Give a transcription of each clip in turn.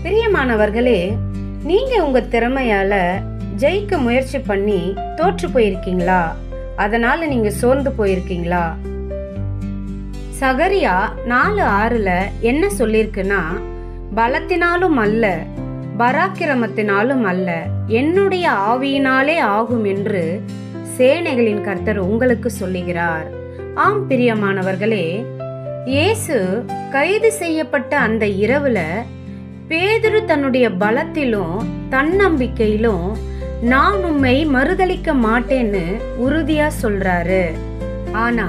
பிரியமானவர்களே, நீங்க உங்க திறமையால ஜெயிக்க முயற்சி பண்ணி தோற்று போயிருக்கீங்களா? அதனால நீங்க சோர்ந்து போயிருக்கீங்களா? சகரியா 4:6 என்ன சொல்லிருக்குன்னா, பலத்தினாலும் அல்ல, பராக்கிரமத்தினாலும் அல்ல, என்னுடைய ஆவியினாலே ஆகும் என்று சேனைகளின் கர்த்தர் உங்களுக்கு சொல்லுகிறார். ஆம் பிரியமானவர்களே, இயேசு கைது செய்யப்பட்ட அந்த இரவுல பேதுரு தன்னுடைய பலத்திலும் தன்னம்பிக்கையிலும் நான் உம்மை மறுதலிக்க மாட்டேன்னு உறுதியா சொல்றாரு. ஆனா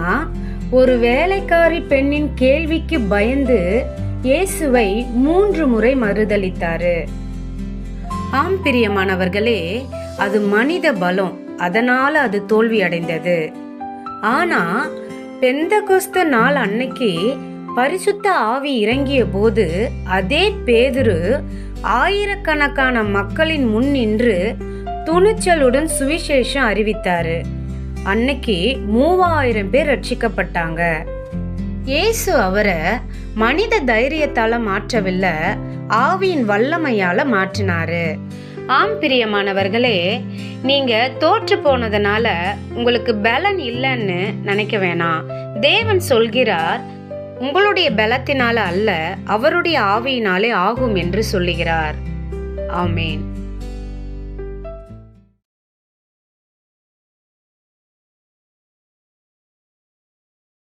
ஒரு வேலைக்காரி பெண்ணின் கேள்விக்கு பயந்து இயேசுவை 3 முறை மறுதலித்தாரு. ஆம் பிரியமானவர்களே, அது மனித பலம், அதனால அது தோல்வி அடைந்தது. ஆனா பெந்தகோஸ்து நாள் அன்னைக்கு பரிசுத்த ஆவி இறங்கிய போது அதே பேதுரு ஆயிரக்கணக்கான மக்களின் முன் நின்று துணிச்சலுடன் சுவிசேஷம் அறிவித்தாரு. அன்னைக்கு 3000 பேர் ரட்சிக்கப்பட்டாங்க. இயேசு அவரை மனித தைரியத்தால மாற்றவில்லை, ஆவியின் வல்லமையால மாற்றினாரு. ஆம் பிரியமானவர்களே, நீங்க தோற்று போனதுனால உங்களுக்கு பலன் இல்லைன்னு நினைக்க வேணாம். தேவன் சொல்கிறார், உங்களுடைய பலத்தினால அல்ல, அவருடைய ஆவியினாலே ஆகும் என்று சொல்லுகிறார். ஆமேன்.